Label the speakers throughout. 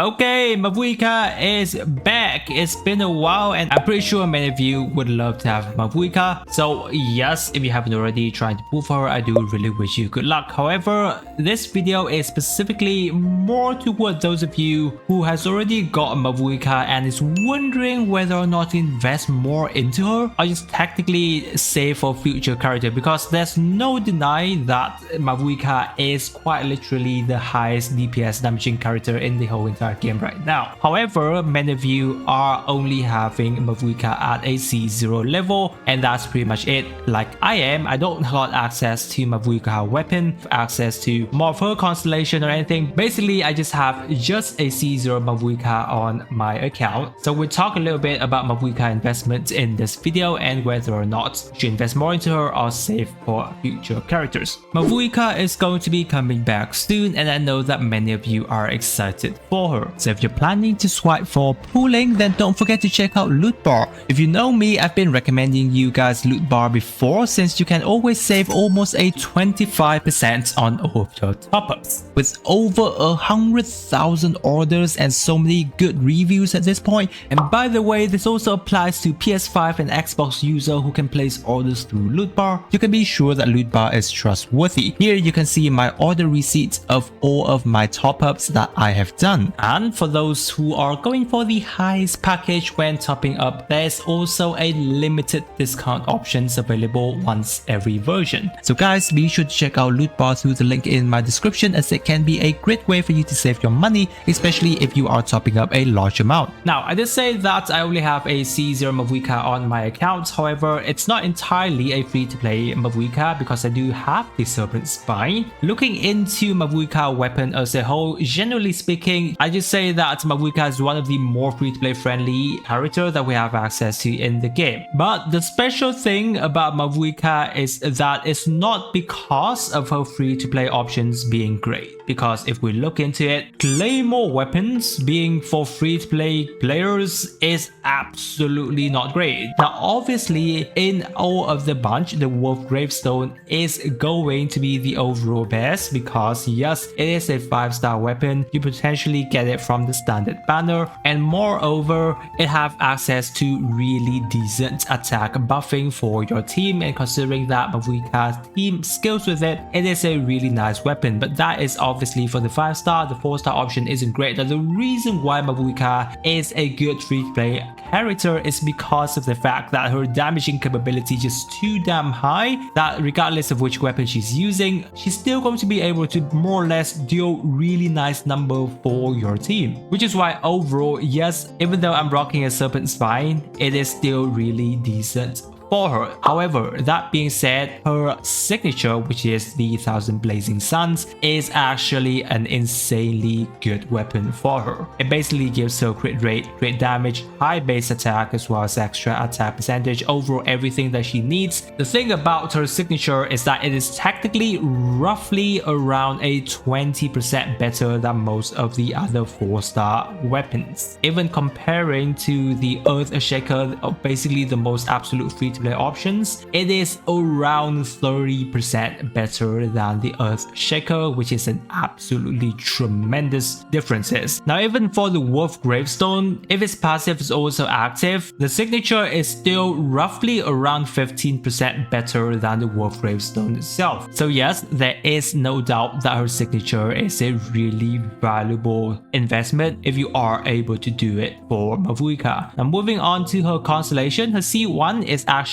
Speaker 1: Okay, Mavuika is back. It's been a while and I'm pretty sure many of you would love to have Mavuika. So yes, if you haven't already tried to pull for her, I do really wish you good luck. However, this video is specifically more toward those of you who has already got Mavuika and is wondering whether or not to invest more into her or just technically save for future character, because there's no denying that Mavuika is quite literally the highest DPS damaging character in the whole entire game right now. However, many of you are only having Mavuika at a C0 level, and that's pretty much it. Like I am, I don't got access to Mavuika weapon, access to more of her constellation or anything. Basically, I just have just a C0 Mavuika on my account. So we'll talk a little bit about Mavuika investments in this video and whether or not you should invest more into her or save for future characters. Mavuika is going to be coming back soon, and I know that many of you are excited for her. So if you're planning to swipe for pooling, then don't forget to check out Lootbar. If you know me, I've been recommending you guys Lootbar before, since you can always save almost a 25% on all of your top-ups. With over 100,000 orders and so many good reviews at this point. And by the way, this also applies to PS5 and Xbox user who can place orders through Lootbar. You can be sure that Lootbar is trustworthy. Here you can see my order receipts of all of my top-ups that I have done. And for those who are going for the highest package when topping up, there's also a limited discount options available once every version. So guys, be sure to check out Lootbar through the link in my description, as it can be a great way for you to save your money, especially if you are topping up a large amount. Now, I did say that I only have a C0 Mavuika on my account. However, it's not entirely a free-to-play Mavuika because I do have the Serpent Spine. Looking into Mavuika weapon as a whole, generally speaking, I just say that Mavuika is one of the more free-to-play friendly characters that we have access to in the game. But the special thing about Mavuika is that it's not because of her free-to-play options being great. Because if we look into it, Claymore weapons being for free-to-play players is absolutely not great. Now obviously, in all of the bunch, the Wolf Gravestone is going to be the overall best, because yes, it is a 5-star weapon. You potentially get it from the standard banner, and moreover, it have access to really decent attack buffing for your team, and considering that Mavuika's team skills with it, it is a really nice weapon. But that is obviously for the 5-star. The 4-star option isn't great. And the reason why Mavuika is a good free-to-play character is because of the fact that her damaging capability is just too damn high, that regardless of which weapon she's using, she's still going to be able to more or less deal really nice number for your team. Which is why overall, yes, even though I'm rocking a Serpent Spine, it is still really decent for her. However, that being said, her signature, which is the 1000 Blazing Suns, is actually an insanely good weapon for her. It basically gives her crit rate, crit damage, high base attack, as well as extra attack percentage, overall everything that she needs. The thing about her signature is that it is technically roughly around a 20% better than most of the other 4-star weapons. Even comparing to the Earth Shaker, basically the most absolute free-to-play options, it is around 30% better than the Earth Shaker, which is an absolutely tremendous differences. Now even for the Wolf Gravestone, if its passive is also active, the signature is still roughly around 15% better than the Wolf Gravestone itself. So yes, there is no doubt that her signature is a really valuable investment if you are able to do it for Mavuika. Now moving on to her constellation, her C1 is actually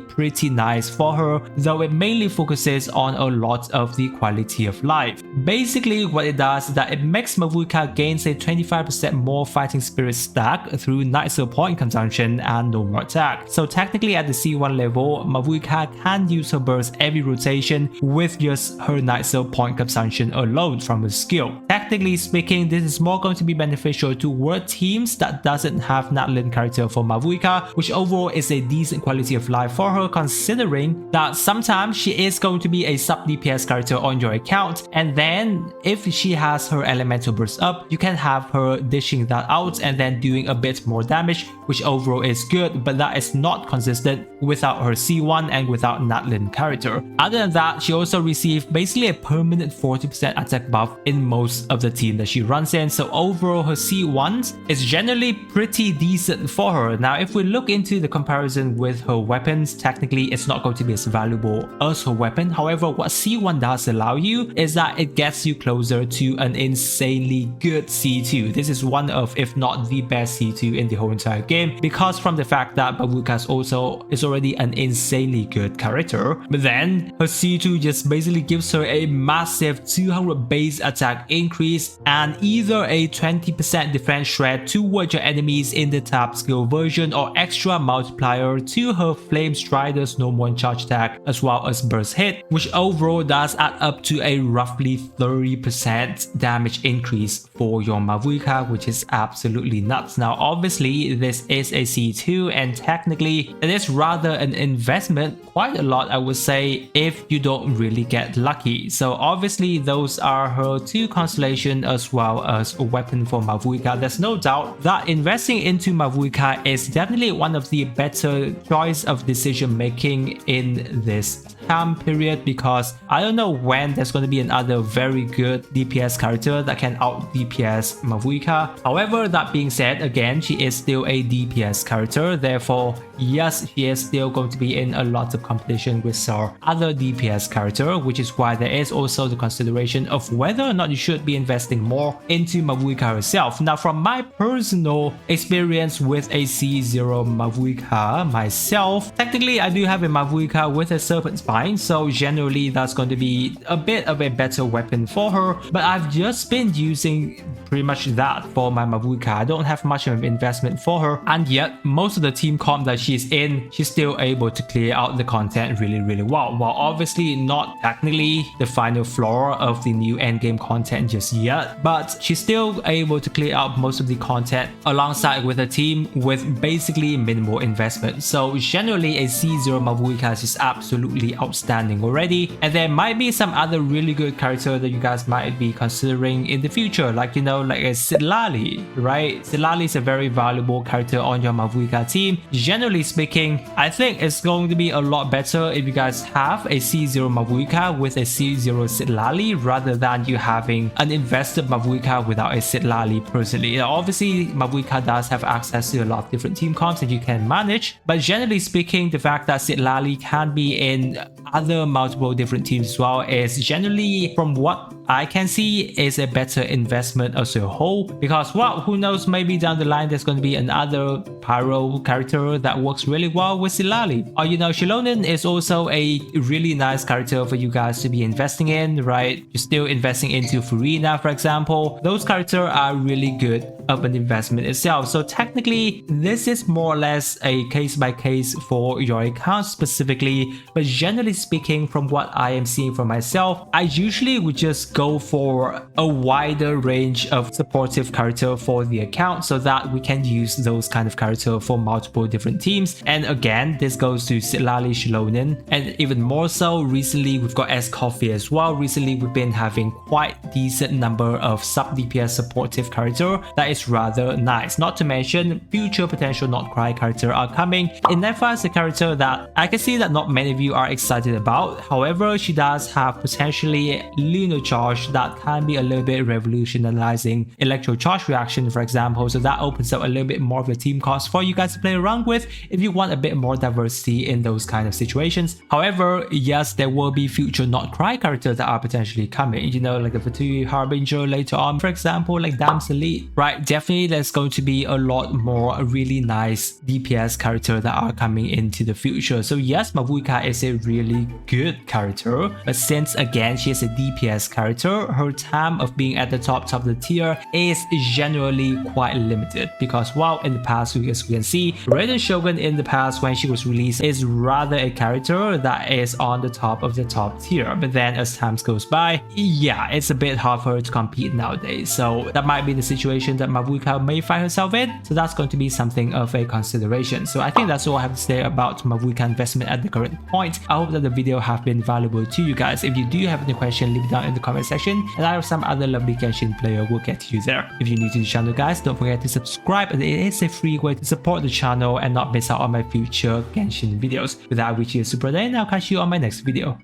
Speaker 1: pretty nice for her, though it mainly focuses on a lot of the quality of life. Basically what it does is that it makes Mavuika gains a 25% more fighting spirit stack through Night Soul point consumption and normal attack. So technically at the C1 level, Mavuika can use her burst every rotation with just her Night Soul point consumption alone from her skill. Technically speaking, this is more going to be beneficial toward teams that doesn't have Natlin character for Mavuika, which overall is a decent quality of of life for her, considering that sometimes she is going to be a sub DPS character on your account, and then if she has her elemental burst up, you can have her dishing that out and then doing a bit more damage, which overall is good, but that is not consistent without her C1 and without Natlin character. Other than that, she also received basically a permanent 40% attack buff in most of the team that she runs in, so overall her C1s is generally pretty decent for her. Now if we look into the comparison with her weapons, technically it's not going to be as valuable as her weapon. However, what C1 does allow you is that it gets you closer to an insanely good C2. This is one of, if not the best C2 in the whole entire game, because from the fact that Mavuika also is already an insanely good character, but then her C2 just basically gives her a massive 200 base attack increase and either a 20% defense shred towards your enemies in the tap skill version, or extra multiplier to her Flame Strider's normal one charge attack as well as burst hit, which overall does add up to a roughly 30% damage increase for your Mavuika, which is absolutely nuts. Now obviously this is a C2 and technically it is rather an investment, quite a lot I would say, if you don't really get lucky. So obviously those are her two constellation as well as a weapon for Mavuika. There's no doubt that investing into Mavuika is definitely one of the better choice of decision making in this time period, because I don't know when there's going to be another very good DPS character that can out DPS Mavuika. However, that being said, again, she is still a DPS character, therefore yes, she is still going to be in a lot of competition with her other DPS character, which is why there is also the consideration of whether or not you should be investing more into Mavuika herself. Now from my personal experience with a C0 Mavuika myself, technically I do have a Mavuika with a Serpent Spine, so generally that's going to be a bit of a better weapon for her, but I've just been using pretty much that for my Mavuika. I don't have much of an investment for her, and yet most of the team comp that she's in, she's still able to clear out the content really well. While obviously not technically the final floor of the new endgame content just yet, but she's still able to clear out most of the content alongside with a team with basically minimal investment. So generally a C0 Mavuika is absolutely outstanding already, and there might be some other really good character that you guys might be considering in the future, like you know, like a Sitlali, right? Sitlali is a very valuable character on your Mavuika team. Generally speaking, I think it's going to be a lot better if you guys have a C0 Mavuika with a C0 Sitlali rather than you having an invested Mavuika without a Sitlali personally. Obviously, Mavuika does have access to a lot of different team comps that you can manage, but generally speaking, the fact that Sitlali can be in other multiple different teams as well is generally, from what I can see, is a better investment as a whole, because well, who knows, maybe down the line there's going to be another pyro character that works really well with Sitlali. Or you know, Shilonen is also a really nice character for you guys to be investing in, right? You're still investing into Furina, for example. Those characters are really good of an investment itself. So technically this is more or less a case by case for your account specifically, but generally speaking, from what I am seeing for myself, I usually would just go for a wider range of supportive character for the account so that we can use those kind of character for multiple different teams. And again, this goes to Sitlali, Shilonen, and even more so recently we've got S Coffee as well. Recently we've been having quite decent number of sub DPS supportive character that is rather nice. Not to mention future potential not cry character are coming. Innefa is a character that I can see that not many of you are excited about. However, she does have potentially Lunar Charge that can be a little bit revolutionizing Electro Charge reaction, for example, so that opens up a little bit more of the team cost for you guys to play around with if you want a bit more diversity in those kind of situations. However, yes, there will be future not cry characters that are potentially coming, you know, like a Fatui Harbinger later on, for example, like Dam's Elite, right? Definitely there's going to be a lot more really nice DPS character that are coming into the future. So yes, Mavuika is a really good character, but since again she is a DPS character, her time of being at the top of the tier is generally quite limited, because while in the past, as we can see, Raiden Shogun in the past when she was released is rather a character that is on the top of the top tier, but then as time goes by, yeah, it's a bit hard for her to compete nowadays. So that might be the situation that Mavuika may find herself in. So that's going to be something of a consideration. So I think that's all I have to say about Mavuika investment at the current point. I hope that the video have been valuable to you guys. If you do have any question, leave it down in the comment section, and I have some other lovely Genshin player will get to you there. If you're new to the channel guys, don't forget to subscribe, and it is a free way to support the channel and not miss out on my future Genshin videos. With that, I wish you a super day, and I'll catch you on my next video.